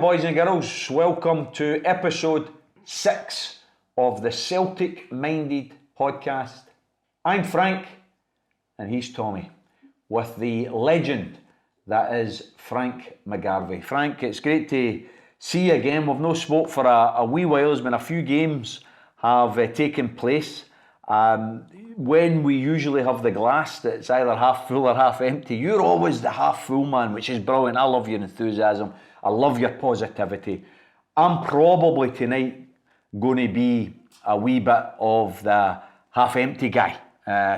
boys and girls. Welcome to episode 6 of the Celtic Minded podcast. I'm Frank, and he's Tommy, with the legend that is Frank McGarvey. Frank, it's great to see you again. We've no spoke for a wee while. There's been a few games have taken place. When we usually have the glass that's either half full or half empty, you're always the half full man, which is brilliant. I love your enthusiasm. I love your positivity. I'm probably tonight going to be a wee bit of the half empty guy.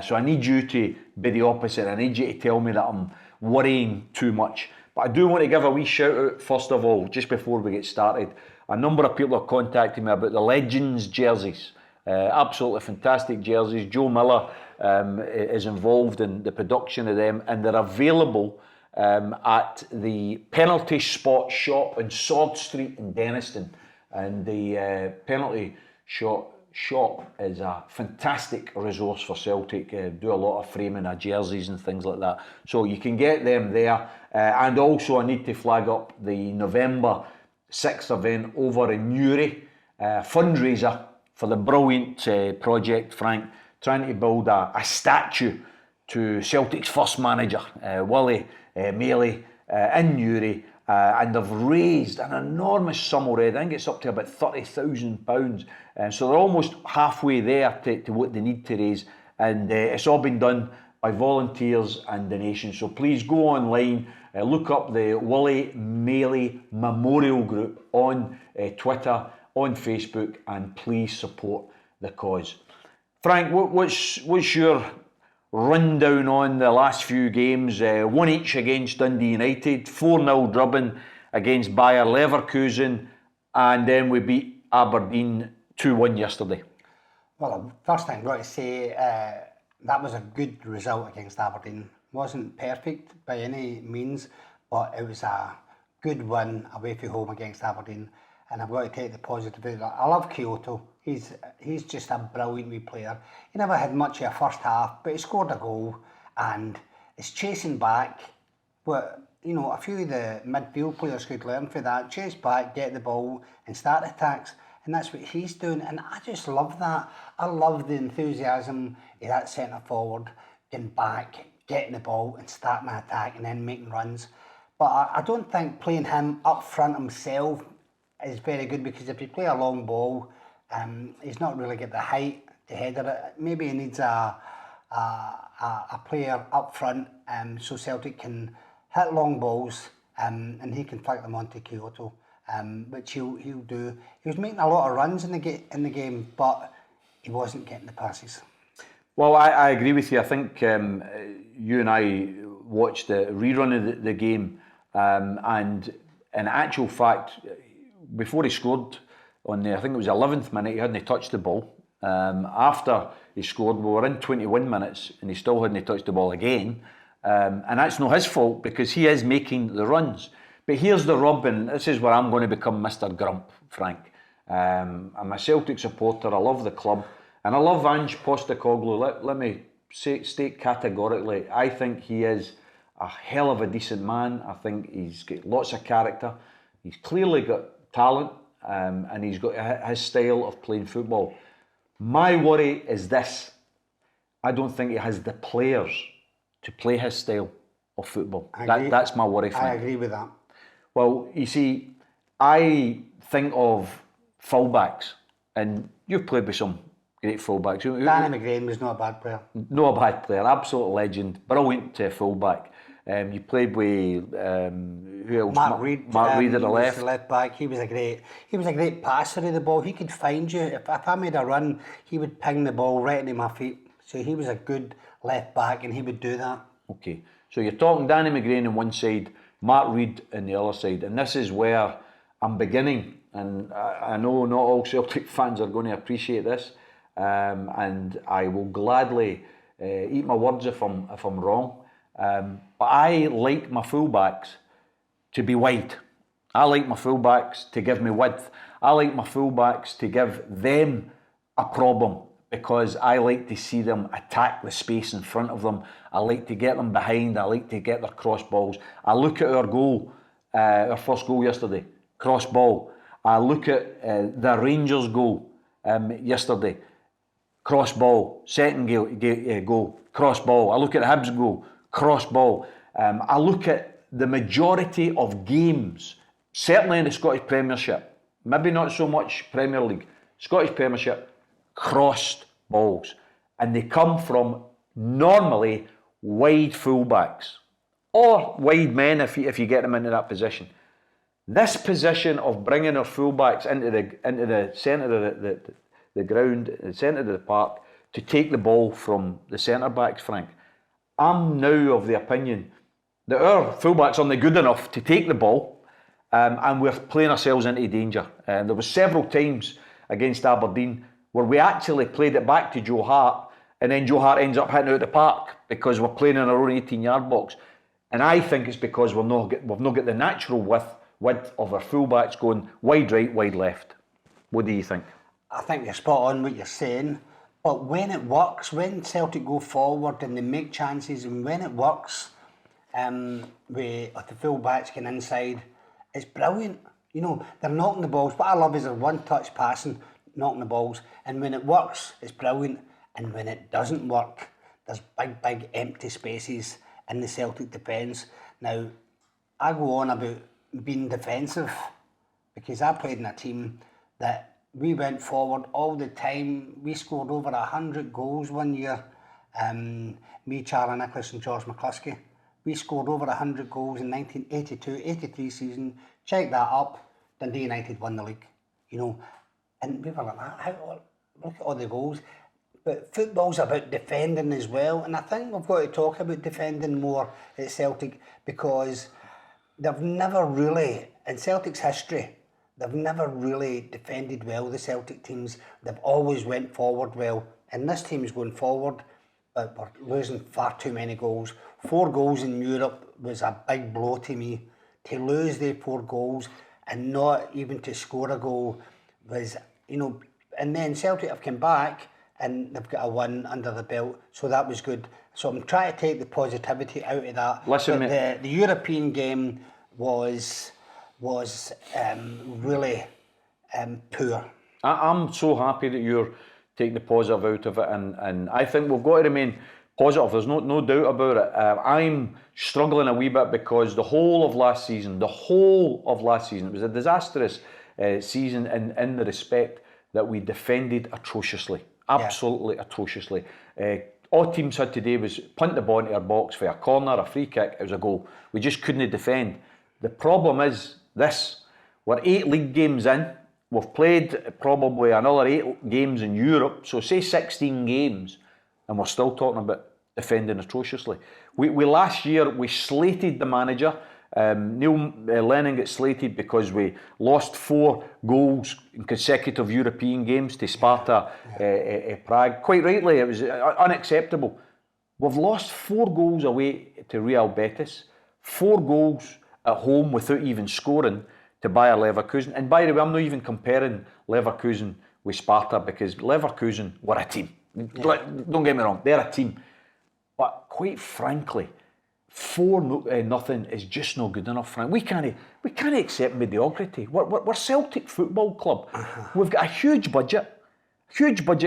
So I need you to be the opposite. I need you to tell me that I'm worrying too much. But I do want to give a wee shout out first of all, just before we get started. A number of people are contacting me about the Legends jerseys. Absolutely fantastic jerseys. Joe Miller is involved in the production of them, and they're available at the Penalty Spot shop in Sword Street in Denniston. And the Penalty shop is a fantastic resource for Celtic. Do a lot of framing of jerseys and things like that. So you can get them there. And also I need to flag up the November 6th event over in Newry, fundraiser for the brilliant project, Frank, trying to build a statue to Celtic's first manager, Willie Maley, in Newry. And they've raised an enormous sum already. I think it's up to about £30,000. So they're almost halfway there to what they need to raise. And it's all been done by volunteers and donations. So please go online, look up the Willie Maley Memorial Group on Twitter, on Facebook, and please support the cause. Frank, what's your rundown on the last few games? 1 each against Dundee United, 4-0 drubbing against Bayer Leverkusen, and then we beat Aberdeen 2-1 yesterday. Well, first thing I've got to say, that was a good result against Aberdeen. Wasn't perfect by any means, but it was a good win away from home against Aberdeen. And I've got to take the positive out of that. I love Kyoto. He's just a brilliant wee player. He never had much of a first half, but he scored a goal and is chasing back. But a few of the midfield players could learn from that. Chase back, get the ball, and start attacks. And that's what he's doing. And I just love that. I love the enthusiasm of that centre forward, getting back, getting the ball, and starting an attack, and then making runs. But I don't think playing him up front himself is very good, because if you play a long ball, he's not really got the height to header it. Maybe he needs a player up front, so Celtic can hit long balls, and he can flick them onto Kyoto, which he'll do. He was making a lot of runs in the game, but he wasn't getting the passes. Well, I agree with you. I think you and I watched the rerun of the game, and in actual fact, before he scored on the, I think it was 11th minute, he hadn't touched the ball. After he scored, we were in 21 minutes and he still hadn't touched the ball again. And that's not his fault, because he is making the runs. But here's the rub, and this is where I'm going to become Mr. Grump, Frank. I'm a Celtic supporter, I love the club, and I love Ange Postecoglou. Let me state categorically, I think he is a hell of a decent man. I think he's got lots of character. He's clearly got talent, and he's got his style of playing football. My worry is this: I don't think he has the players to play his style of football. That's my worry, Frank. I agree with that. Well, you see, I think of fullbacks, and you've played with some great fullbacks. Danny McGrain was not a bad player. Not a bad player, absolute legend, brilliant fullback. You played with who else? Mark Reed. Mark Reed at the left. The left back. He was a great passer of the ball. He could find you. If I made a run, he would ping the ball right into my feet. So he was a good left back, and he would do that. Okay, so you're talking Danny McGrain on one side, Mark Reed on the other side, and this is where I'm beginning. And I know not all Celtic fans are going to appreciate this, and I will gladly eat my words if I'm wrong. But I like my fullbacks to be wide. I like my fullbacks to give me width. I like my fullbacks to give them a problem, because I like to see them attack the space in front of them. I like to get them behind. I like to get their cross balls. I look at our goal, our first goal yesterday. cross ball. I look at the Rangers goal yesterday, cross ball. Second goal, cross ball. I look at Hibs goal, cross ball. I look at the majority of games, certainly in the Scottish Premiership, maybe not so much Premier League, Scottish Premiership, crossed balls. And they come from normally wide fullbacks or wide men if you get them into that position. This position of bringing our fullbacks into the centre of the ground, the centre of the park, to take the ball from the centre backs, Frank, I'm now of the opinion that our fullbacks aren't good enough to take the ball, and we're playing ourselves into danger. There was several times against Aberdeen where we actually played it back to Joe Hart, and then Joe Hart ends up hitting out the park because we're playing in our own 18-yard box. And I think it's because we've not got the natural width of our fullbacks going wide right, wide left. What do you think? I think you're spot on what you're saying, but when it works, when Celtic go forward and they make chances, and when it works, the fullbacks can inside, it's brilliant. You know, they're knocking the balls. What I love is their one-touch passing, knocking the balls, and when it works, it's brilliant. And when it doesn't work, there's big empty spaces in the Celtic defence. Now, I go on about being defensive because I played in a team that we went forward all the time. We scored over 100 goals one year. Me, Charlie Nicholas and George McCluskey. We scored over 100 goals in 1982-83 season. Check that up. Dundee United won the league. You know, and we were like that. Look at all the goals. But football's about defending as well, and I think we've got to talk about defending more at Celtic because they've never really, in Celtic's history, they've never really defended well, the Celtic teams. They've always went forward well, and this team's going forward, but we're losing far too many goals. 4 goals in Europe was a big blow to me. To lose the 4 goals and not even to score a goal was, you know, and then Celtic have come back and they've got a win under the belt, so that was good. So I'm trying to take the positivity out of that. Listen, but the European game was really poor. I'm so happy that you're taking the positive out of it, and I think we've got to remain positive. There's no doubt about it. I'm struggling a wee bit because the whole of last season, it was a disastrous season in the respect that we defended atrociously. Absolutely atrociously. All teams had today was punt the ball into our box for a corner, a free kick, it was a goal. We just couldn't defend. The problem is this: we're 8 league games in, we've played probably another 8 games in Europe, so say 16 games, and we're still talking about defending atrociously. We last year, we slated the manager. Neil Lennon got slated because we lost 4 goals in consecutive European games to Sparta Prague. Quite rightly, it was unacceptable. We've lost 4 goals away to Real Betis, 4 goals at home without even scoring to Bayer Leverkusen. And by the way, I'm not even comparing Leverkusen with Sparta because Leverkusen were a team. Don't get me wrong, they're a team. But quite frankly, 4-0 is just not good enough, Frank. We can't accept mediocrity. We're Celtic Football Club. We've got a huge budget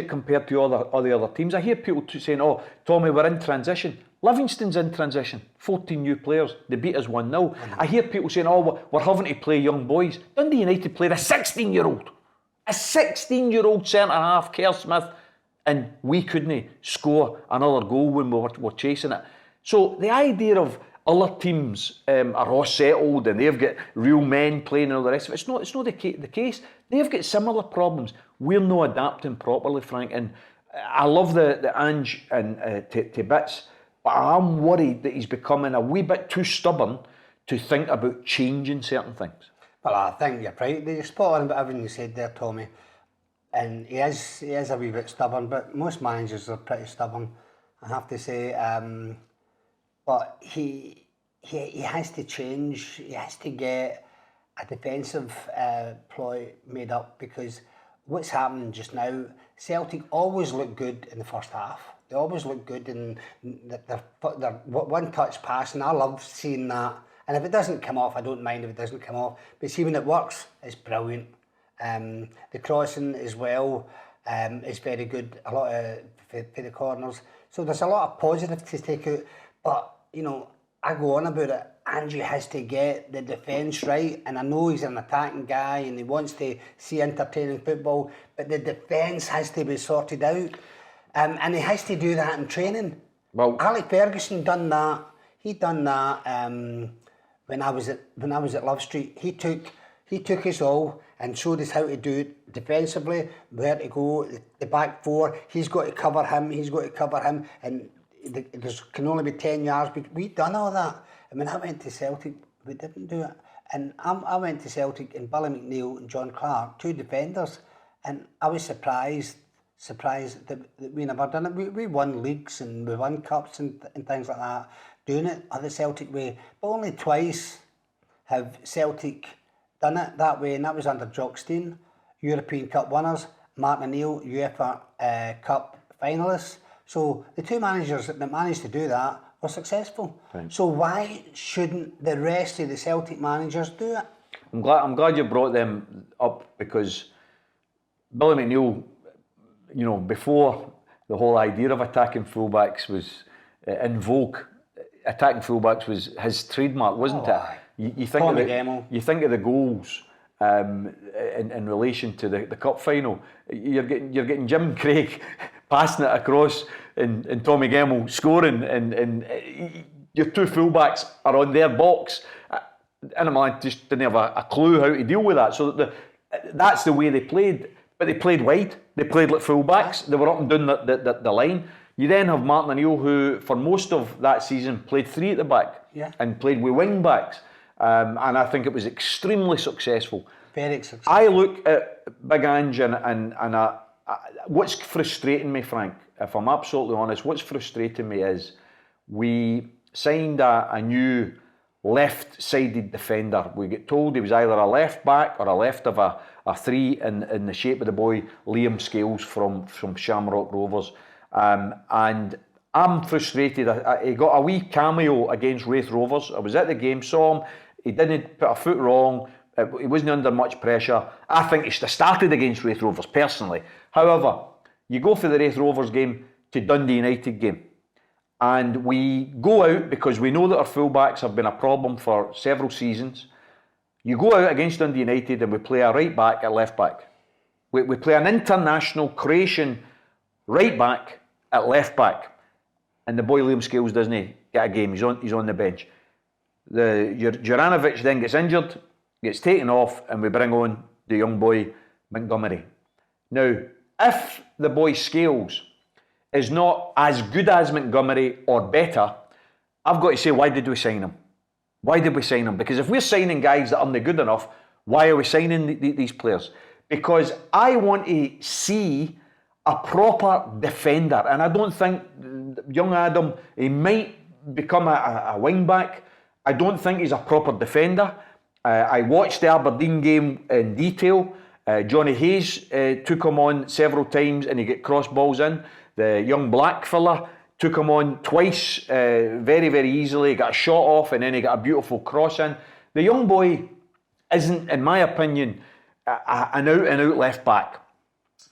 compared to all the other teams. I hear people saying, "Oh, Tommy, we're in transition." Livingston's in transition. 14 new players. They beat us 1-0. I hear people saying, "Oh, we're having to play young boys." Dundee United played a 16-year-old, centre half, Kerr Smith, and we couldn't score another goal when we were chasing it. So the idea of other teams are all settled and they've got real men playing and all the rest of it, it's not the case. They've got similar problems. We're not adapting properly, Frank. And I love the Ange and to bits, but I'm worried that he's becoming a wee bit too stubborn to think about changing certain things. Well, I think you're right. You're spot on about everything you said there, Tommy. And he is a wee bit stubborn, but most managers are pretty stubborn, I have to say. But he has to change. He has to get a defensive ploy made up because what's happening just now, Celtic always look good in the first half. They always look good in their one-touch passing. I love seeing that And if it doesn't come off, I don't mind if it doesn't come off. But see, when it works, it's brilliant. The crossing as well is very good. A lot of for the corners. So there's a lot of positives to take out. But, you know, I go on about it. Andrew has to get the defence right, and I know he's an attacking guy and he wants to see entertaining football, but the defence has to be sorted out, and he has to do that in training. Well, Alec Ferguson done that. He done that when I was at Love Street. He took us all and showed us how to do it defensively, where to go, the back four. He's got to cover him. And there can only be 10 yards. We done all that. And when I went to Celtic, we didn't do it. And I went to Celtic and Billy McNeil and John Clark, 2 defenders, and I was surprised that we never done it. We won leagues and we won cups and things like that, doing it the Celtic way. But only twice have Celtic done it that way, and that was under Jockstein, European Cup winners, Martin O'Neill, UEFA Cup finalists. So the 2 managers that managed to do that were successful. Right. So why shouldn't the rest of the Celtic managers do it? I'm glad you brought them up, because Billy McNeil, you know, before the whole idea of attacking fullbacks was in vogue, attacking fullbacks was his trademark, wasn't it? You think of the goals in relation to the cup final. You're getting Jim Craig passing it across and Tommy Gemmell scoring, and your 2 fullbacks are on their box. And I just didn't have a clue how to deal with that. So that's the way they played. But they played wide. They played like fullbacks. They were up and down the line. You then have Martin O'Neill, who for most of that season played 3 at the back and played with wing backs. And I think it was extremely successful. Very successful. I look at Big Ange and what's frustrating me, Frank, if I'm absolutely honest, what's frustrating me is we signed a new left-sided defender. We get told he was either a left back or a left of a 3 in the shape of the boy Liam Scales from Shamrock Rovers. And I'm frustrated. He got a wee cameo against Wraith Rovers. I was at the game, saw him. He didn't put a foot wrong. He wasn't under much pressure. I think he should have started against Wraith Rovers, personally. However, you go for the Wraith Rovers game to Dundee United game, and we go out because we know that our fullbacks have been a problem for several seasons. You go out against Dundee United and we play a right back at left back. We play an international Croatian right back at left back, and the boy Liam Scales doesn't get a game. He's on the bench. Juranovic then gets injured, gets taken off, and we bring on the young boy Montgomery. Now, if the boy Scales is not as good as Montgomery or better, I've got to say, why did we sign him? Why did we sign him? Because if we're signing guys that aren't good enough, why are we signing these players? Because I want to see a proper defender, and I don't think young Adam, he might become a wing back. I don't think he's a proper defender. I watched the Aberdeen game in detail. Johnny Hayes took him on several times and he got cross balls in. The young black fella took him on twice very, very easily. He got a shot off and then he got a beautiful cross in. The young boy isn't, in my opinion, an out-and-out left back.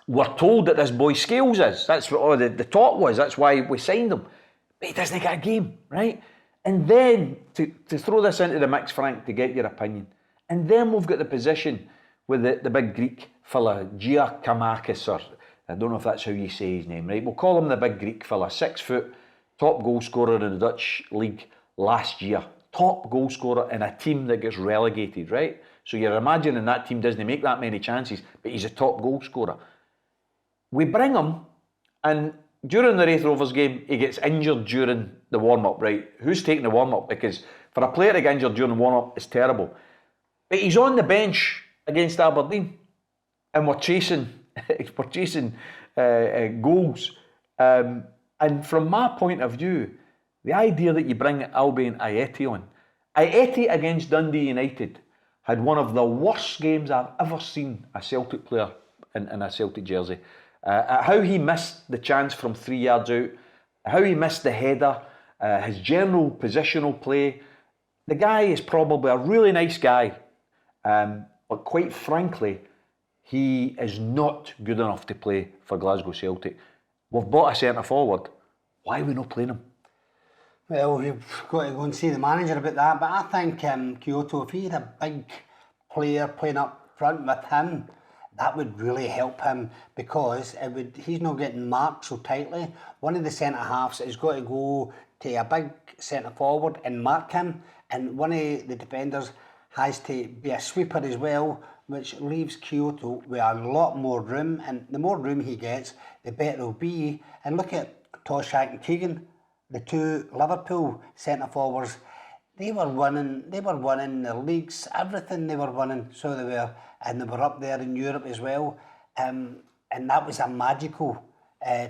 We're told that this boy Scales is. That's what the talk was. That's why we signed him. But he doesn't get a game, right? And then, to throw this into the mix, Frank, to get your opinion, and then we've got the position with the big Greek fella, Giacomakis, or I don't know if that's how you say his name, right? We'll call him the big Greek fella, 6 foot, top goal scorer in the Dutch league last year. Top goal scorer in a team that gets relegated, right? So you're imagining that team doesn't make that many chances, but he's a top goal scorer. We bring him, and during the Wraith Rovers game, he gets injured during the warm-up, right? Who's taking the warm-up? Because for a player to get injured during the warm-up, it's terrible. But he's on the bench against Aberdeen, and we're chasing goals. And from my point of view, the idea that you bring Albion Ayeti on, Ayeti against Dundee United had one of the worst games I've ever seen a Celtic player in a Celtic jersey. How he missed the chance from 3 yards out, how he missed the header, his general positional play. the guy is probably a really nice guy, but quite frankly, he is not good enough to play for Glasgow Celtic. We've bought a centre forward. Why are we not playing him? Well, we've got to go and see the manager about that, but I think Kyoto, if he had a big player playing up front with him, that would really help him, because he's not getting marked so tightly. One of the centre halves has got to go to a big centre forward and mark him, and one of the defenders has to be a sweeper as well, which leaves Kyoto with a lot more room, and the more room he gets, the better it'll be. And look at Toshak and Keegan, the two Liverpool centre forwards. They were winning the leagues, everything they were winning, so they were, and they were up there in Europe as well. And that was a magical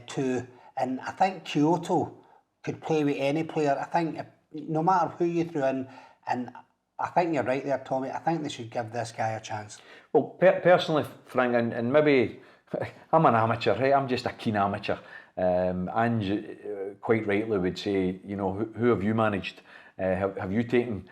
two. And I think Kyoto could play with any player. I think no matter who you threw in, and I think you're right there, Tommy. I think they should give this guy a chance. Well, personally, Frank, and maybe I'm an amateur, right? I'm just a keen amateur. And quite rightly would say, you know, who have you managed? Have you taken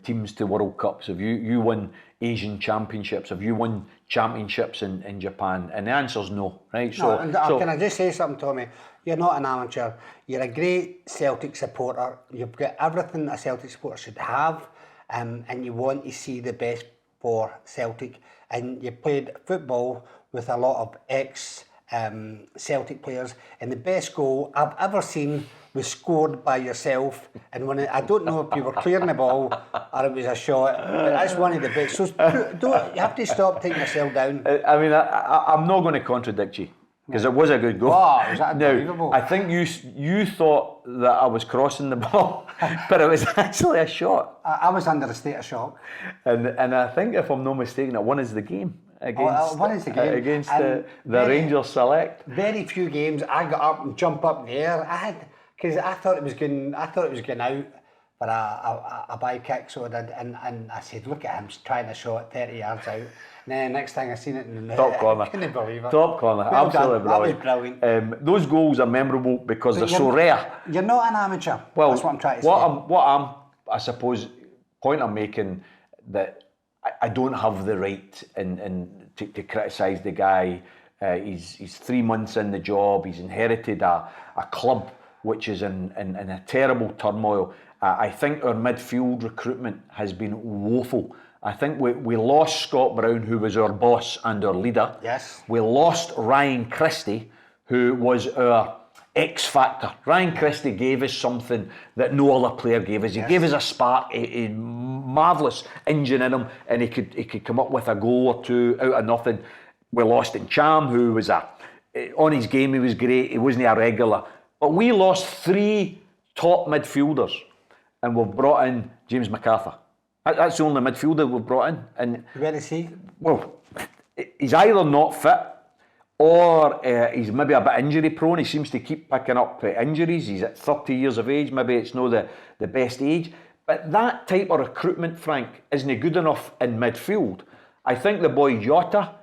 teams to World Cups? Have you won Asian Championships? Have you won championships in Japan? And the answer's no, right? So can I just say something, Tommy? You're not an amateur. You're a great Celtic supporter. You've got everything a Celtic supporter should have, and you want to see the best for Celtic. And you played football with a lot of ex-Celtic players, and the best goal I've ever seen was scored by yourself. And when I don't know if you were clearing the ball or it was a shot, but that's one of the best. So you have to stop taking yourself down. I mean, I'm not going to contradict you, because it was a good goal. Wow, was that unbelievable? Now, I think you thought that I was crossing the ball, but it was actually a shot. I was under a state of shock. And I think, if I'm not mistaken, it won us the game. Against the Rangers Select. Very few games I got up and jump up in the air. Because I thought it was going out for a by kick, so I did, and I said, look at him trying a shot 30 yards out. And then next thing I seen it in the top corner. I couldn't believe it. Top corner, well absolutely done. Brilliant. That was brilliant. Those goals are memorable because they're so rare. You're not an amateur. Well, that's what I'm trying to say. I suppose, point I'm making, that I don't have the right to criticise the guy. He's 3 months in the job. He's inherited a club which is in a terrible turmoil. I think our midfield recruitment has been woeful. I think we lost Scott Brown, who was our boss and our leader. Yes. We lost Ryan Christie, who was our X factor. Ryan Christie gave us something that no other player gave us. He gave us a spark, a marvellous engine in him, and he could come up with a goal or two out of nothing. We lost Cham, who was on his game, he was great. He wasn't a regular. But we lost 3 top midfielders, and we've brought in James McArthur. That's the only midfielder we've brought in. And where is he? Well, he's either not fit, or he's maybe a bit injury prone. He seems to keep picking up injuries. He's at 30 years of age. Maybe it's not the best age. But that type of recruitment, Frank, isn't good enough in midfield. I think the boy Jota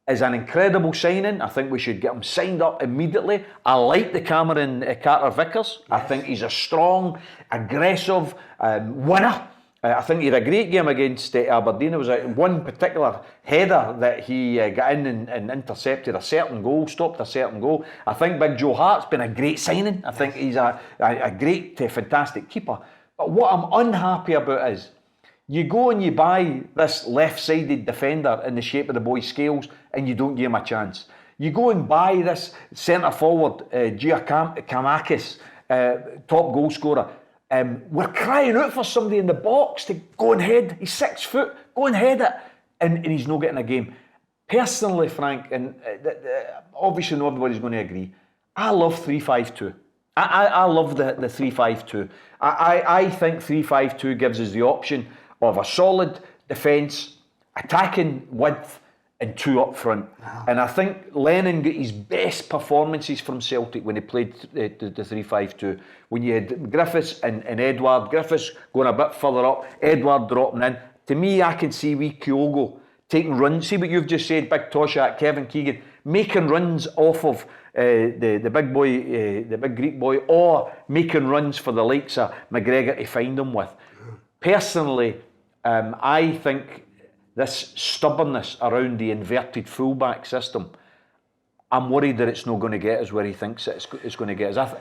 is an incredible signing. I think we should get him signed up immediately. I like the Cameron Carter-Vickers. Yes. I think he's a strong, aggressive winner. I think he had a great game against Aberdeen. There was one particular header that he got in and intercepted a certain goal, stopped a certain goal. I think Big Joe Hart's been a great signing. I think he's a great, fantastic keeper. But what I'm unhappy about is, you go and you buy this left-sided defender in the shape of the boy Scales, and you don't give him a chance. You go and buy this centre-forward, Giacomakis, top goal scorer. We're crying out for somebody in the box to go and head. He's 6 foot, go and head it. And he's not getting a game. Personally, Frank, and obviously not everybody's going to agree, I love 3-5-2. I love the 3-5-2. I think 3-5-2 gives us the option of a solid defence, attacking width, and 2 up front. Wow. And I think Lennon got his best performances from Celtic when he played the 3-5-2. When you had Griffiths and Edward, Griffiths going a bit further up, Edward dropping in. To me, I can see wee Kyogo taking runs. See what you've just said, Big Toshak, Kevin Keegan, making runs off of the big boy, the big Greek boy, or making runs for the likes of McGregor to find him with. personally, I think this stubbornness around the inverted fullback system, I'm worried that it's not going to get us where he thinks it's going to get us.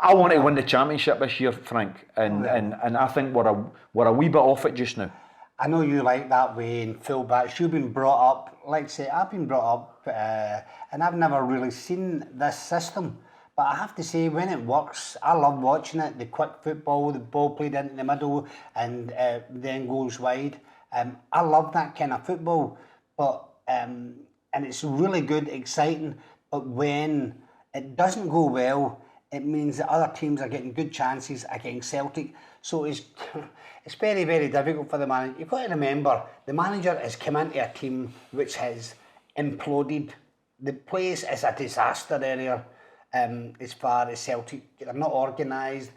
I want to win the championship this year, Frank, and I think we're a wee bit off it just now. I know you like that way in fullbacks. You've been brought up, like I say, I've been brought up, and I've never really seen this system. But I have to say, when it works, I love watching it. The quick football, the ball played into the middle, and then goes wide. I love that kind of football, but and it's really good, exciting. But when it doesn't go well, it means that other teams are getting good chances against Celtic. So it's very, very difficult for the manager. You've got to remember, the manager has come into a team which has imploded. The place is a disaster area as far as Celtic. They're not organised.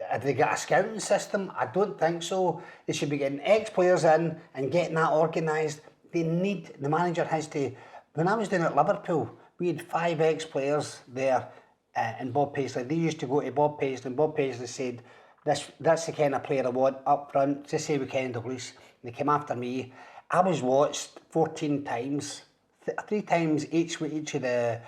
Have they got a scouting system? I don't think so. They should be getting ex-players in and getting that organised. The manager has to... When I was down at Liverpool, we had 5 ex-players there and Bob Paisley. They used to go to Bob Paisley, and Bob Paisley said, that's the kind of player I want up front. Just say we Ken Douglas. They came after me. I was watched 14 times, 3 times each with each of the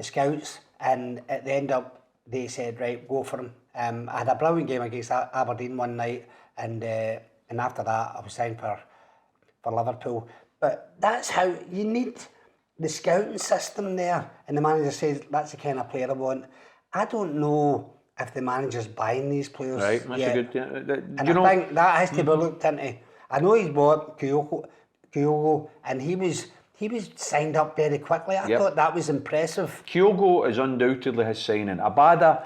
scouts, and at the end up they said, right, go for him. I had a brilliant game against Aberdeen one night, and after that I was signed for Liverpool. But that's how you need the scouting system there, and the manager says that's the kind of player I want. I don't know if the manager's buying these players. Right, that's yet. a good... And I think that has to be looked into. I know he's bought Kyogo, and he was signed up very quickly. I thought that was impressive. Kyogo is undoubtedly his signing. Abada,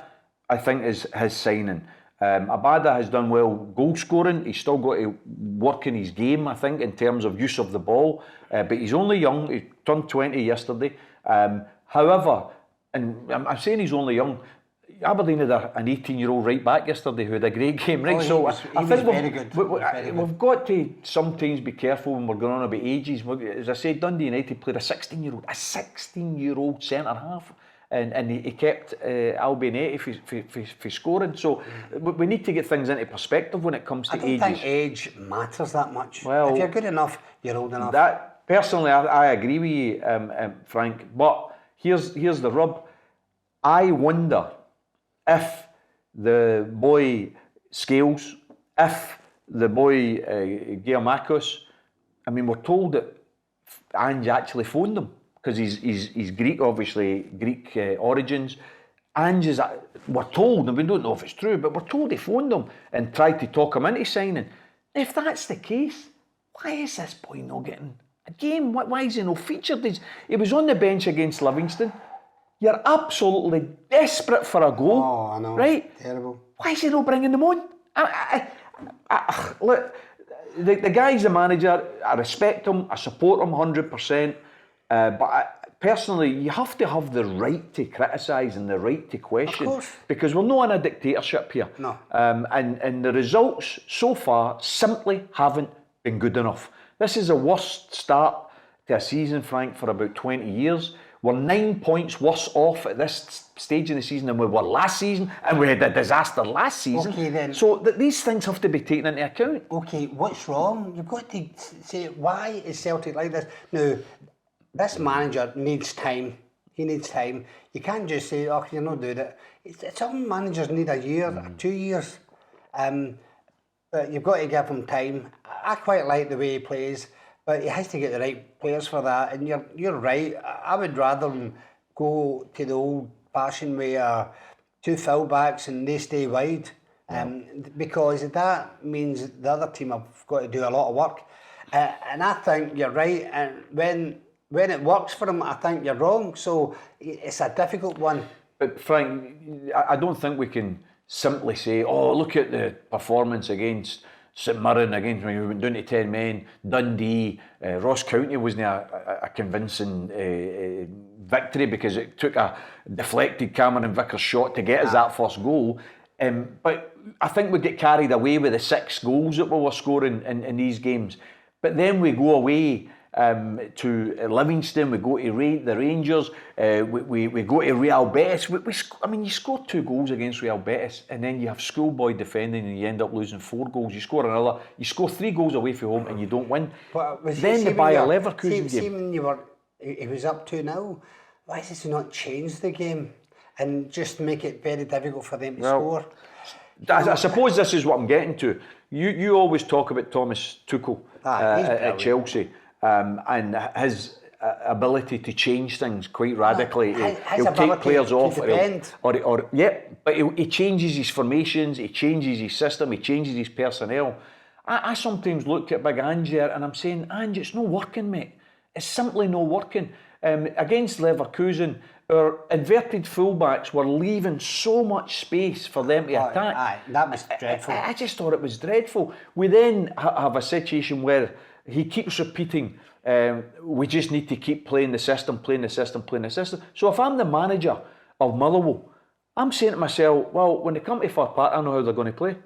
I think, is his signing. Abada has done well goal scoring. He's still got to work in his game, I think, in terms of use of the ball. But he's only young. He turned 20 yesterday. However, and I'm saying he's only young, Aberdeen had an 18-year-old right back yesterday who had a great game, right? I think very good. We've got to sometimes be careful when we're going on about ages. As I said, Dundee United played a 16-year-old centre half, and he kept Albinetti for scoring. So we need to get things into perspective when it comes to ages. I don't think age matters that much. Well, if you're good enough, you're old enough. That personally, I agree with you, Frank. But here's the rub. I wonder if the boy Scales, if the boy Giamakos, I mean, we're told that Ange actually phoned him because he's Greek, obviously Greek origins. Ange is, we're told, and we don't know if it's true, but we're told he phoned him and tried to talk him into signing. If that's the case, why is this boy not getting a game? Why is he not featured? He was on the bench against Livingston. You're absolutely desperate for a goal. Oh, I know. Right? It's terrible. Why is he not bringing them on? Look, the guy's the manager. I respect him. I support him 100%. But personally, you have to have the right to criticise and the right to question. Of course. Because we're not in a dictatorship here. No. And the results so far simply haven't been good enough. This is the worst start to a season, Frank, for about 20 years. We're 9 points worse off at this stage in the season than we were last season, and we had a disaster last season. Okay, then. So these things have to be taken into account. Okay, what's wrong? You've got to say, why is Celtic like this? Now, this manager needs time. He needs time. You can't just say, oh, you're not doing it. Some managers need a year, 2 years. But you've got to give him time. I quite like the way he plays, but he has to get the right players for that. And you're right. I would rather him go to the old-fashioned way, 2 full-backs and they stay wide. Because that means the other team have got to do a lot of work. And I think you're right. And when it works for him, I think you're wrong. So it's a difficult one. But Frank, I don't think we can simply say, oh, look at the performance against St Mirren, against when we went down to 10 men, Dundee, Ross County wasn't a convincing victory because it took a deflected Cameron Vickers shot to get us that first goal. But I think we get carried away with the 6 goals that we were scoring in these games. But then we go away to Livingston, we go to the Rangers, we go to Real Betis. You score 2 goals against Real Betis, and then you have schoolboy defending, and you end up losing 4 goals. You score 3 goals away from home, and you don't win. Then the Bayer Leverkusen game. When he was up 2-0, why does he not change the game and just make it very difficult for them to score? I suppose this is what I'm getting to. You always talk about Thomas Tuchel at Chelsea and his ability to change things quite radically. He'll take players off, but he changes his formations, he changes his system, he changes his personnel. I sometimes look at Big Ange there and I'm saying, Ange, it's not working, mate. It's simply not working. Against Leverkusen, our inverted fullbacks were leaving so much space for them to attack. That was dreadful. I just thought it was dreadful. We then have a situation where he keeps repeating, we just need to keep playing the system. So if I'm the manager of Motherwell, I'm saying to myself, well, when they come to Fir Park, I know how they're going to play.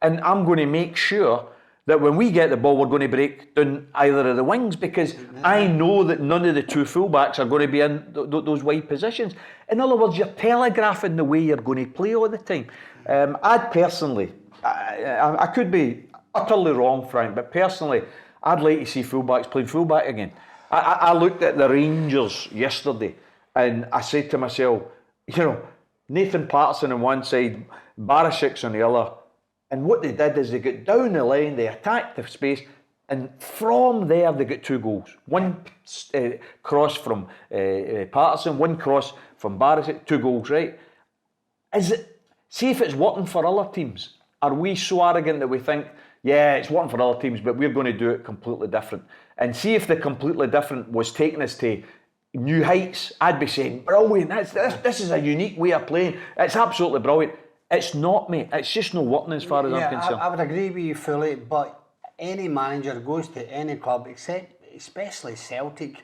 And I'm going to make sure that when we get the ball, we're going to break down either of the wings, because I know that none of the 2 fullbacks are going to be in those wide positions. In other words, you're telegraphing the way you're going to play all the time. I'd personally, I could be utterly wrong, Frank, but personally, I'd like to see fullbacks playing fullback again. I looked at the Rangers yesterday and I said to myself, Nathan Patterson on one side, Barisic on the other. And what they did is they got down the line, they attacked the space, and from there they got 2 goals. One cross from Patterson, one cross from Barisic, 2 goals, right? See if it's working for other teams. Are we so arrogant that we think, yeah, it's working for other teams, but we're going to do it completely different? And see if the completely different was taking us to new heights. I'd be saying, brilliant, this is a unique way of playing. It's absolutely brilliant. It's not, mate. It's just not working as far as I'm concerned. I would agree with you fully, but any manager goes to any club, especially Celtic,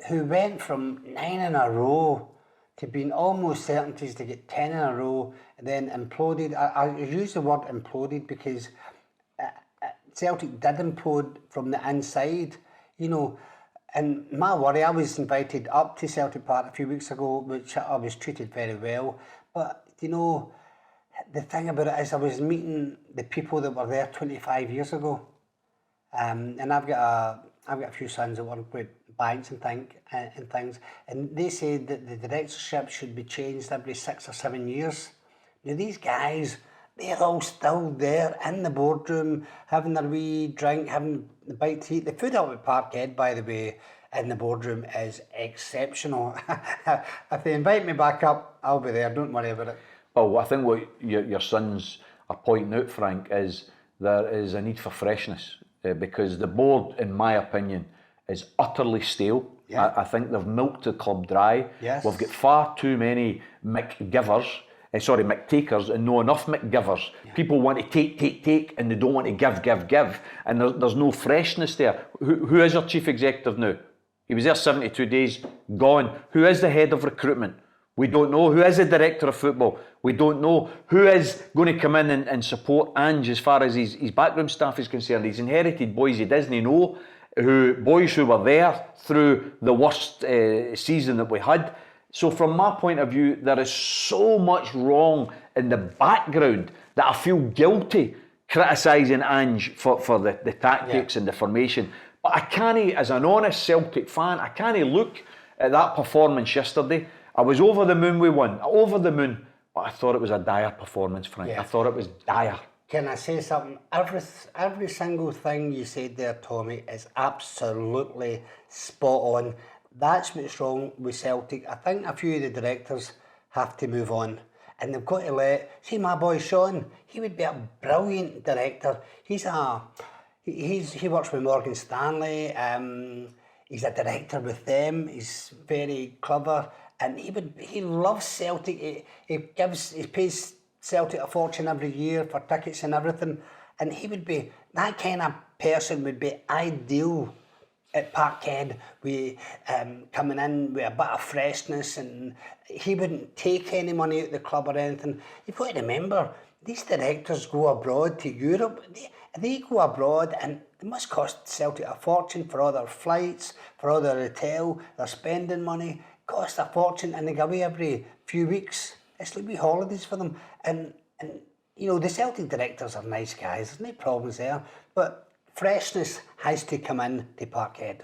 who went from 9 in a row to being almost certainties to get 10 in a row, and then imploded. I use the word imploded because Celtic did implode from the inside, And my worry, I was invited up to Celtic Park a few weeks ago, which I was treated very well, but the thing about it is I was meeting the people that were there 25 years ago, and I've got a few sons that work with banks and things, and they said that the directorship should be changed every 6 or 7 years. Now these guys, they're all still there in the boardroom, having their wee drink, having the bite to eat. The food out at Parkhead, by the way, in the boardroom is exceptional. If they invite me back up, I'll be there, don't worry about it. Well, I think what your sons are pointing out, Frank, is there is a need for freshness because the board, in my opinion, is utterly stale. Yeah. I think they've milked the club dry. Yes. We've got far too many McTakers, and not enough McGivers. Yeah. People want to take, and they don't want to give. And there's no freshness there. Who is our chief executive now? He was there 72 days, gone. Who is the head of recruitment? We don't know. Who is the director of football? We don't know. Who is going to come in and support Ange as far as his backroom staff is concerned? He's inherited boys he doesn't know, boys who were there through the worst season that we had. So from my point of view, there is so much wrong in the background that I feel guilty criticising Ange for the tactics and the formation. But I can't, as an honest Celtic fan, I can't look at that performance yesterday. I was over the moon we won, but I thought it was a dire performance, Frank. Yeah. I thought it was dire. Can I say something? Every single thing you said there, Tommy, is absolutely spot on. That's what's wrong with Celtic. I think a few of the directors have to move on. And they've got to see my boy Sean, he would be a brilliant director. He works with Morgan Stanley. He's a director with them. He's very clever. And he loves Celtic. He pays Celtic a fortune every year for tickets and everything. And he would be, that kind of person would be ideal at Parkhead, coming in with a bit of freshness, and he wouldn't take any money out of the club or anything. You've got to remember, these directors go abroad to Europe. They go abroad and It must cost Celtic a fortune for all their flights, for all their hotel, their spending money. It costs a fortune, and they go away every few weeks. It's like wee holidays for them. And you know, the Celtic directors are nice guys. There's no problems there. But freshness has to come in to Parkhead.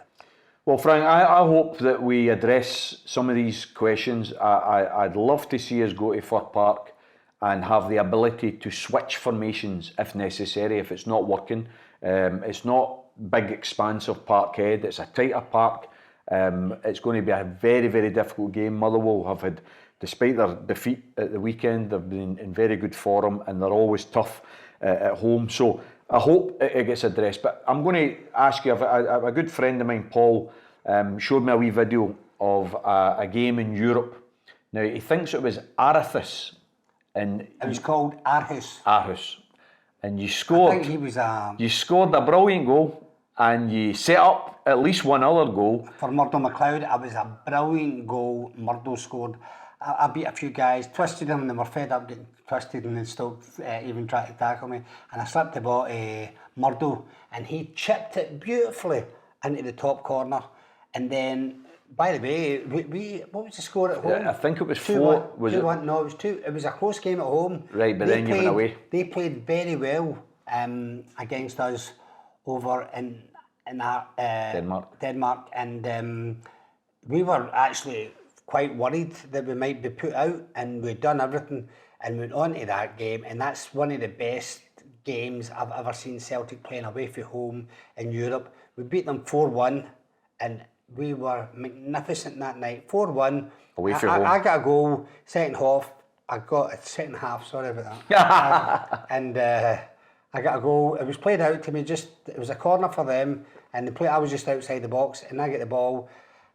Well, Frank, I hope that we address some of these questions. I'd love to see us go to Fir Park and have the ability to switch formations if necessary, if it's not working. It's not big, expansive Parkhead. It's a tighter park. It's going to be a very, very difficult game. Motherwell have had, despite their defeat at the weekend, they've been in very good form and they're always tough at home. So I hope it gets addressed. But I'm going to ask you, a good friend of mine, Paul, showed me a wee video of a game in Europe. Now, he thinks it was Aarhus. And it was called Aarhus. Aarhus. And you scored. I think he was You scored a brilliant goal and you set up at least one other goal. For Murdo McLeod, it was a brilliant goal Murdo scored. I beat a few guys, twisted them, and they were fed up getting twisted and they stopped even trying to tackle me. And I slipped the ball to Murdo and he chipped it beautifully into the top corner. And then, by the way, we what was the score at home? I think it was 2-1. 4. 2-1. No, it was 2. It was a close game at home. Right, but then you went away. They played very well against us over in Denmark, and we were actually quite worried that we might be put out, and we'd done everything and went on to that game, and that's one of the best games I've ever seen Celtic playing away from home in Europe. We beat them 4-1, and we were magnificent that night. 4-1. Away from home. I got a goal second half. Sorry about that. And I got a goal. It was played out to me. It was a corner for them, and I was just outside the box, and I get the ball,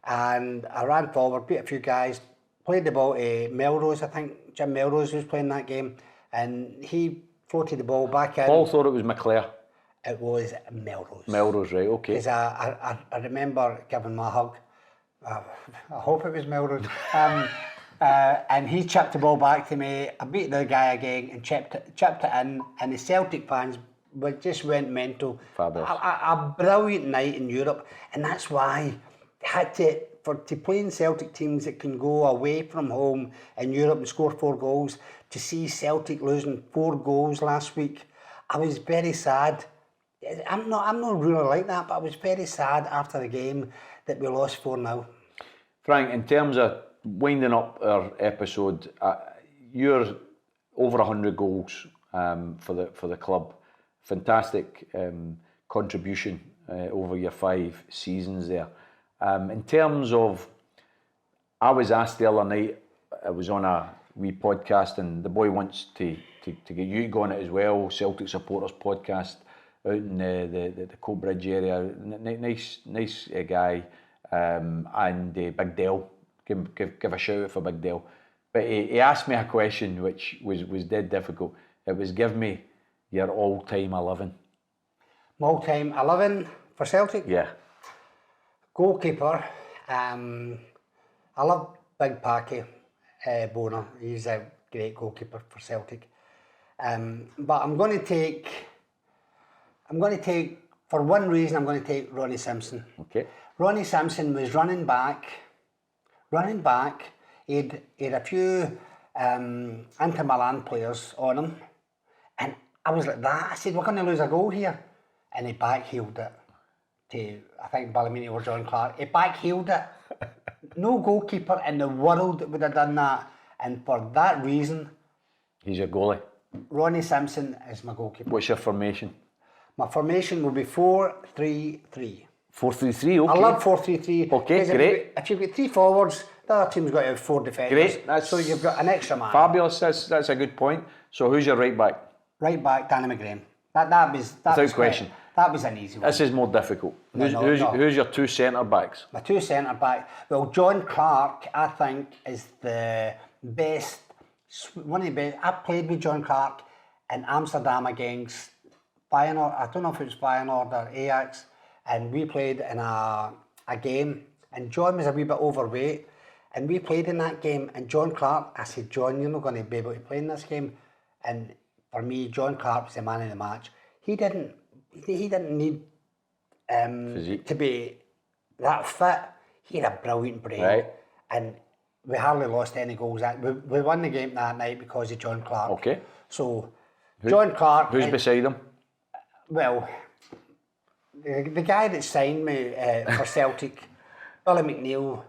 and I ran forward, beat a few guys, played the ball to Melrose. I think Jim Melrose was playing that game, and he floated the ball back in. Paul thought it was McClare. It was Melrose. Melrose, right? Okay. Because I remember giving my hug. I hope it was Melrose. And he chipped the ball back to me. I beat the guy again and chipped it in, and the Celtic fans just went mental. Fabulous. A brilliant night in Europe, and that's why they had to play in Celtic teams that can go away from home in Europe and score 4 goals. To see Celtic losing 4 goals last week, I was very sad. I'm not really like that, but I was very sad after the game that we lost 4-0. Frank, in terms of winding up our episode, you're over 100 goals for the club. Fantastic contribution over your 5 seasons there. In terms of, I was asked the other night, I was on a wee podcast, and the boy wants to get you to go on it as well, Celtic Supporters Podcast, out in the Coatbridge area. Nice guy, and Big Dell. Give a shout out for Big Dell. But he asked me a question which was dead difficult. It was, give me your all-time 11. My all-time 11 for Celtic? Yeah. Goalkeeper, I love Big Packy Boner. He's a great goalkeeper for Celtic. But I'm going to take, for one reason, I'm going to take Ronnie Simpson. Okay. Ronnie Simpson was running back. He had a few Inter Milan players on him, and I was like that. I said, we're going to lose a goal here, and he backheeled it to, I think, Ballamini or John Clark. He backheeled it. No goalkeeper in the world would have done that, and for that reason, he's your goalie. Ronnie Simpson is my goalkeeper. What's your formation? My formation will be 4-3-3. 4-3-3, okay. I love 4-3-3. Okay, great. If you've got 3 forwards, the other team's got to have 4 defenders. Great. So you've got an extra man. Fabulous. That's a good point. So who's your right back? Right back, Danny McGrain. That was question. That was an easy one. This is more difficult. Who's your 2 centre backs? My 2 centre backs. Well, John Clark, I think, is the best. One of the best. I played with John Clark in Amsterdam against Feyenoord. I don't know if it was Feyenoord or Ajax, and we played in a game. And John was a wee bit overweight, and we played in that game. And John Clark, I said, John, you're not going to be able to play in this game. And for me, John Clark was the man of the match. He didn't need Physique. to be that fit. He had a brilliant brain, Right. and we hardly lost any goals. We won the game that night because of John Clark. Okay. So John Clark. Who's beside him? Well, the guy that signed me for Celtic, Billy McNeil.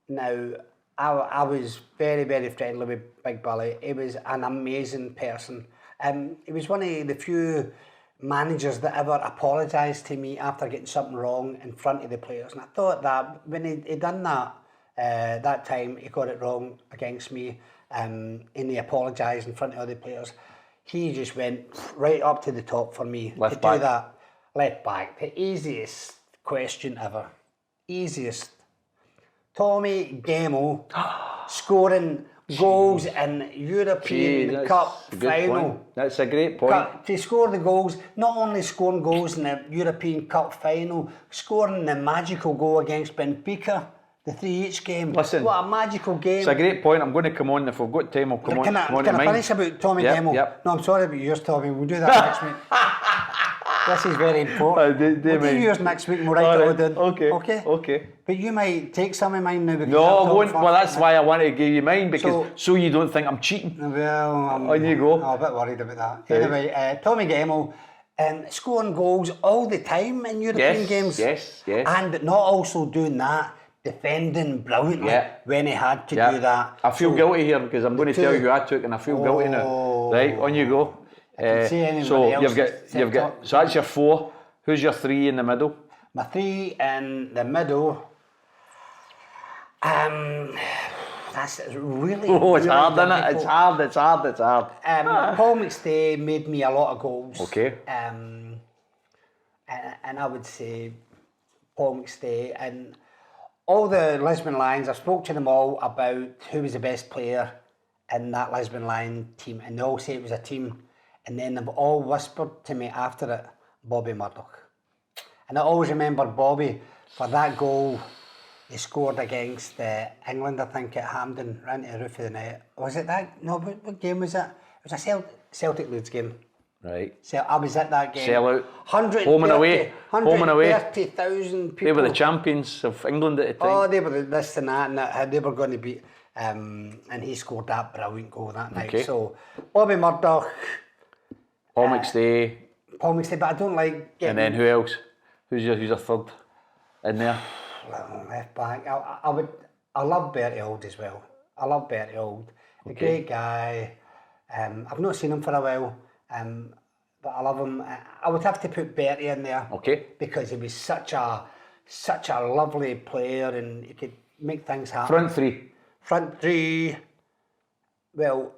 Now, I was very, very friendly with Big Billy. He was an amazing person. He was one of the few managers that ever apologised to me after getting something wrong in front of the players. And I thought that when he done that, that time he got it wrong against me, and he apologised in front of other players. He just went right up to the top for me Left to back. do that. Left back, the easiest question ever. Easiest. Tommy Gemo scoring goals in European Cup a good final. point. That's a great point. To score the goals, not only scoring goals in the European Cup final, scoring the magical goal against Benfica, the 3-each game. Listen, what a magical game. It's a great point. I'm going to come on, if we've got time, I'll come on Can to I mine. finish about Tommy Yep, Gemo? yep. No, I'm sorry about yours, Tommy. We'll do that next week. This is very important. We'll do yours next week and we'll write it all down. Okay. But you might take some of mine now because No, I've I talked won't. first. Well, that's why I wanted to give you mine, because So- you don't think I'm cheating. Well, On you go. I'm a bit worried about that. Anyway, Tommy Gemo scoring goals all the time in European games. Yes. And not also doing that, defending brilliantly when he had to do that. I feel So, guilty here because I'm going to tell you who I took, and I feel guilty now. Right, on you go. I can see anybody So else you've got. So that's your 4. Who's your 3 in the middle? My 3 in the middle. That's really. Oh, it's really hard, isn't it? difficult. It's hard. Paul McStay made me a lot of goals. Okay. And I would say Paul McStay and all the Lisbon Lions. I spoke to them all about who was the best player in that Lisbon Lion team, and they all say it was a team. And then they've all whispered to me after it, Bobby Murdoch. And I always remember Bobby for that goal he scored against England, I think, at Hampden, ran to the roof of the net. Was it that? No, what game was it? It was a Celtic Leeds game. Right. So I was at that game. Sell out. Home and away. 130,000 people. They were the champions of England at the time. Oh, they were this and that, and that, they were going to beat. And he scored that brilliant goal that night. Okay. So Bobby Murdoch, Paul McStay. Paul McStay, but I don't like getting And then who else? Who's your 3rd in there? left back. I love Bertie Auld as well. I love Bertie Auld. A great guy. I've not seen him for a while, but I love him. I would have to put Bertie in there. Okay. Because he was such a lovely player and he could make things happen. Front three. Well,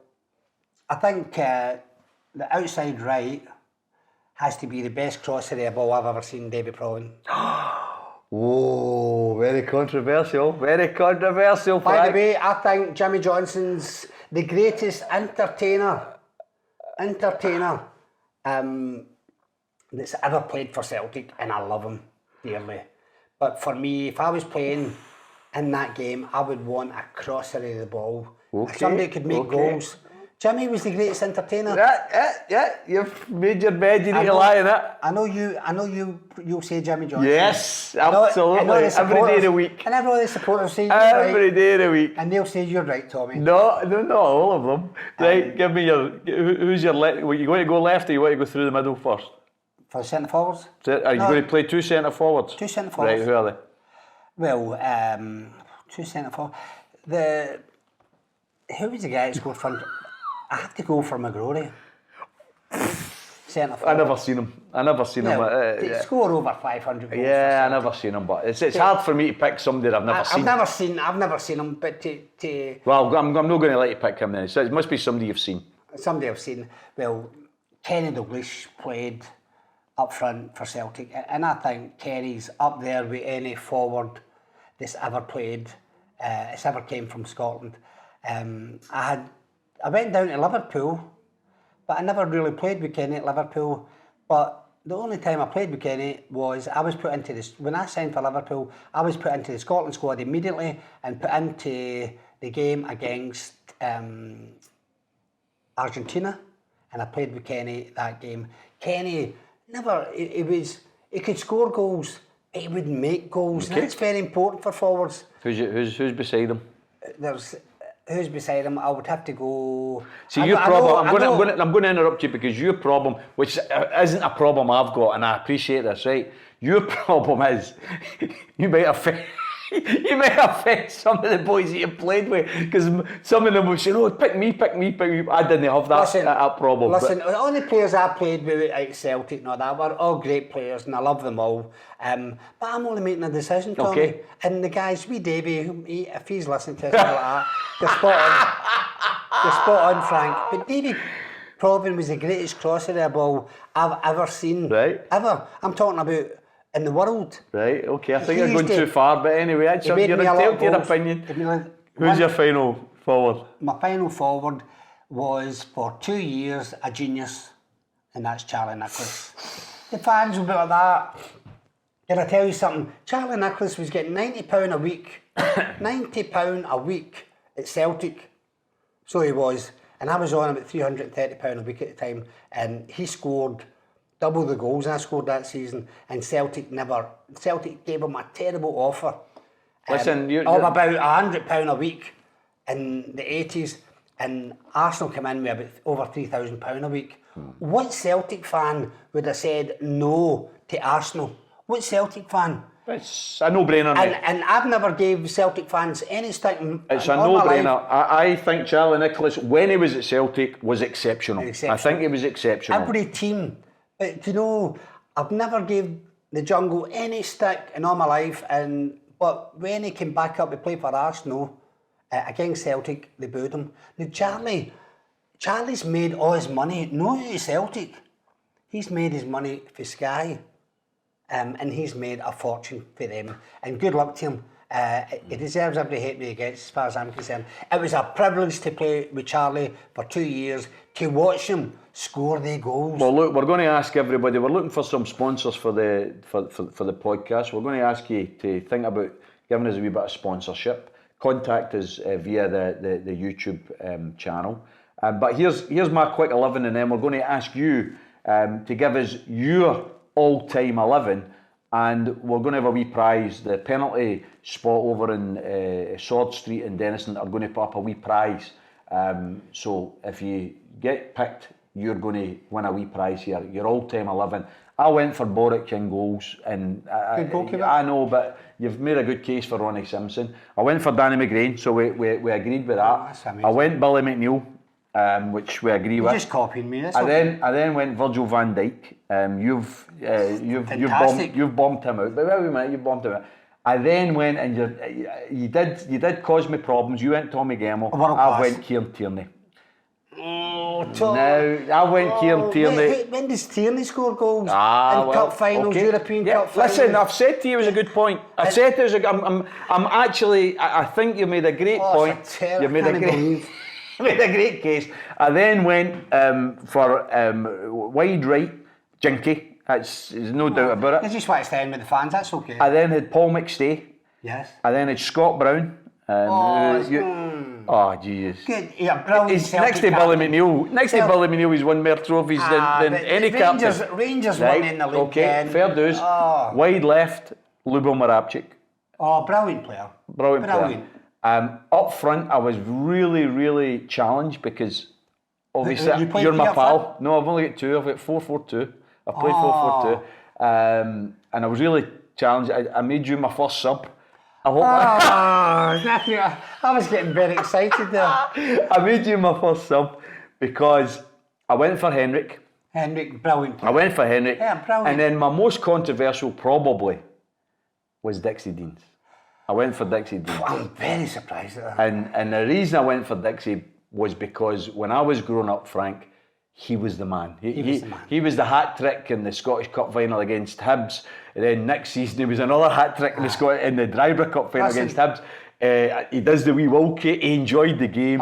I think the outside right has to be the best crosser of the ball I've ever seen, David Prowan. Whoa, very controversial. By the way, I think Jimmy Johnson's the greatest entertainer that's ever played for Celtic, and I love him dearly. But for me, if I was playing in that game, I would want a crosser of the ball. Somebody could make goals. Jimmy was the greatest entertainer. Yeah, you've made your bed, you need to lie in it. I know you'll say Jimmy Johnson. Yes, absolutely. Every day of the week. And every other supporter say you're Every right. day of the week. And they'll say you're right, Tommy. No, not all of them. Right, give me who's your left? You going to go left or you want to go through the middle first? For centre forwards? Are you going to play 2 centre forwards? 2 centre forwards. Right, who are they? Well, 2 centre forwards. Who was the guy that scored for? I have to go for McGarvey. Centre forward. I never seen him. To score over 500 goals. Yeah, I never seen him, but it's hard for me to pick somebody I've never seen. I've never seen him, but to Well, I'm not going to let you pick him then. So it must be somebody you've seen. somebody I've seen. Well, Kenny Dalglish played up front for Celtic, and I think Kenny's up there with any forward that's ever played, that's ever came from Scotland. I went down to Liverpool, but I never really played with Kenny at Liverpool. But the only time I played with Kenny was I was put into this. When I signed for Liverpool, I was put into the Scotland squad immediately and put into the game against Argentina, and I played with Kenny that game. Kenny never. He He could score goals, but he wouldn't make goals. And that's very important for forwards. Who's beside him? Who's beside him? I would have to go. See, your problem. I'm going to interrupt you because your problem, which isn't a problem I've got, and I appreciate this, right? Your problem is you might offend some of the boys that you played with, because some of them will say, "Oh, pick me." I didn't have that problem. Listen, all the players I played with at Celtic and all that were all great players, and I love them all. But I'm only making a decision, Tommy. Okay. And the guys, wee Davey, if he's listening to us like that, you're spot on, Frank. But Davey Provan was the greatest crosser of the ball I've ever seen. Right. Ever. I'm talking about in the world. Right, okay, I think you're going too far, but anyway, you're entitled to your opinion. Who's your final forward? My final forward was for 2 years a genius, and that's Charlie Nicholas. The fans will be like that. Can I tell you something? Charlie Nicholas was getting £90 a week. £90 a week at Celtic. So he was. And I was on about £330 a week at the time, and he scored double the goals I scored that season, and Celtic gave him a terrible offer. Listen, of about £100 a week in the 80s, and Arsenal came in with about over £3,000 a week. What Celtic fan would have said no to Arsenal? What Celtic fan? It's a no-brainer, mate. And I've never gave Celtic fans any stick. It's a no-brainer. I think Charlie Nicholas, when he was at Celtic, was exceptional. I think he was exceptional. Every team. But you know, I've never gave the Jungle any stick in all my life, but when he came back up to play for Arsenal against Celtic, they booed him. Now Charlie's made all his money, not at Celtic. He's made his money for Sky, and he's made a fortune for them. And good luck to him. He deserves every hate he gets, as far as I'm concerned. It was a privilege to play with Charlie for 2 years, to watch him score the goals. Well, look, we're going to ask everybody. We're looking for some sponsors for the podcast. We're going to ask you to think about giving us a wee bit of sponsorship. Contact us via the YouTube channel. But here's my quick 11, and then we're going to ask you to give us your all-time 11. And we're going to have a wee prize. The penalty spot over in Sword Street in Denison are going to put up a wee prize. So if you get picked, you're going to win a wee prize here. Your all-time 11. I went for Boric in goals, and I know, but you've made a good case for Ronnie Simpson. I went for Danny McGrain, so we agreed with that. I went Billy McNeil, which we agree with. You just copied me. I then went Virgil van Dijk. You've bombed him out. But wait a minute, you bombed him out. I then went, and you did cause me problems. You went Tommy Gemmell. I went Kieran Tierney. I went Kieran Tierney. When does Tierney score goals? In cup finals, okay. European Cup finals? Listen, I've said to you it was a good point. I said to you, I think you made a great point. You made a great case. I then went for wide right, Jinky. There's no doubt about it. I just want to stand with the fans, that's okay. I then had Paul McStay. Yes. I then had Scott Brown. Jesus. Good, yeah, brilliant. He's next to Billy McNeil. Next to Billy McNeil, he's won more trophies than any captain. Rangers won in the league. Okay, fair dues. Wide left, Lubo Marabchik. Brilliant player. Brilliant. Up front, I was really, really challenged because obviously you're my pal. No, I've only got two. I've got 4-4-2. I played 4-4-2. And I was really challenged. I made you my first sub. I was getting very excited there. I made you my first sub because I went for Henrik. Henrik, brilliant player. I went for Henrik. Yeah, brilliant. And then my most controversial probably was Dixie Deans. I went for Dixie Deans. I'm very surprised at that. And the reason I went for Dixie was because when I was growing up, Frank, he was the man. He was the hat trick in the Scottish Cup final against Hibs. And then next season, he was another hat trick in the Drybrook Cup final against Hibs. He does the wee walkie. He enjoyed the game.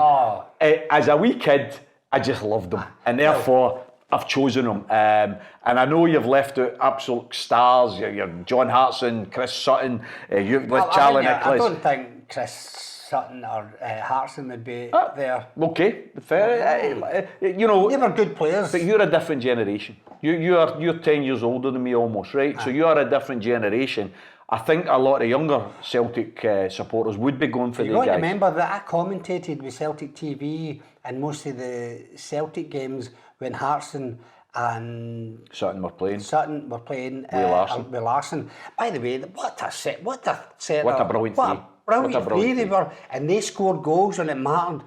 As a wee kid, I just loved him. And therefore, I've chosen him. And I know you've left out absolute stars. You're John Hartson, Chris Sutton, Charlie Nicholas. I don't think Chris Sutton or Hartson would be there. Okay, fair. You know, They were good players. but you're a different generation. You're 10 years older than me almost, right? So you are a different generation. I think a lot of younger Celtic supporters would be going for You the got to guys. remember that I commentated with Celtic TV and most of the Celtic games when Hartson and Sutton were playing. Sutton were playing Larson. with Larson. By the way, what a set! What a brilliant three. Brilliant play they were, and they scored goals when it mattered.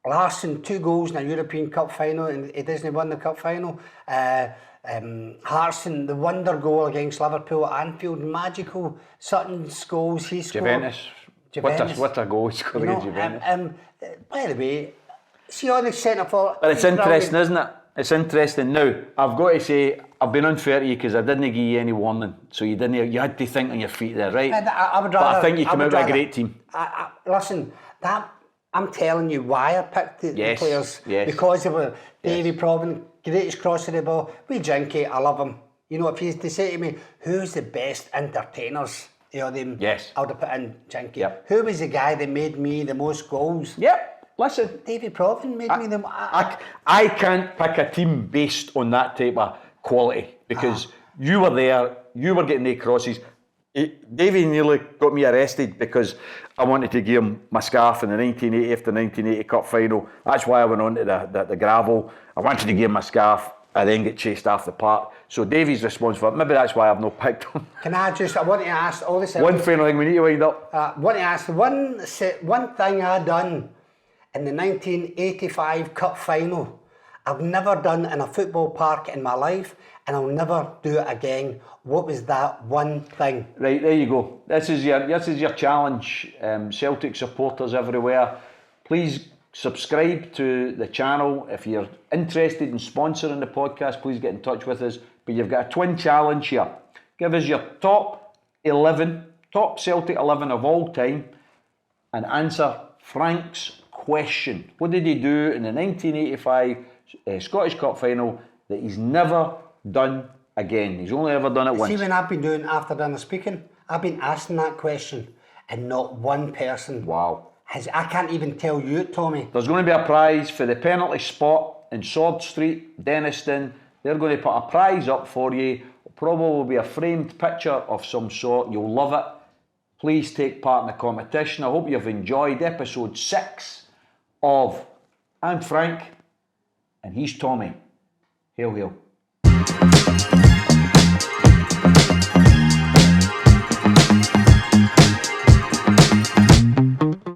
Larson 2 goals in a European Cup final, and he doesn't win the cup final. Hartson, the wonder goal against Liverpool at Anfield, magical. Sutton's goals, he scored. Juventus. What a goal he scored against Juventus. By the way, see all the centre forward. But it's interesting, isn't it? It's interesting. Now, I've got to say, I've been unfair to you because I didn't give you any warning. So you had to think on your feet there, right? I would rather, but I think you came out with a great team. Listen, I'm telling you why I picked the players. Yes. Because they were Davy Provan, greatest crosser of the ball. We Jinky, I love him. You know, if you to say to me, who's the best entertainers? You know, them, yes. I would have put in Jinky. Yep. Who was the guy that made me the most goals? Yep. Listen, Davy Provan made me the. I can't pick a team based on that type of quality because you were there, you were getting the crosses. Davy nearly got me arrested because I wanted to give him my scarf in the 1980 after 1980 Cup final. That's why I went on to the gravel. I wanted to give him my scarf. I then get chased off the park. So Davy's responsible. Maybe that's why I've not picked him. I want to ask all the one final thing we need to wind up. I want to ask one thing I done in the 1985 Cup final. I've never done in a football park in my life, and I'll never do it again. What was that one thing? Right, there you go. This is your challenge, Celtic supporters everywhere. Please subscribe to the channel. If you're interested in sponsoring the podcast, please get in touch with us. But you've got a twin challenge here. Give us your top Celtic 11 of all time, and answer Frank's question. What did he do in the 1985 Scottish Cup final that he's never done again? He's only ever done it once. See, when I've been doing after dinner speaking, I've been asking that question, and not one person. Wow. I can't even tell you, Tommy. There's going to be a prize for the penalty spot in Sword Street, Denniston. They're going to put a prize up for you. It'll probably be a framed picture of some sort. You'll love it. Please take part in the competition. I hope you've enjoyed episode 6 of I'm Frank and he's Tommy. Hail, hail.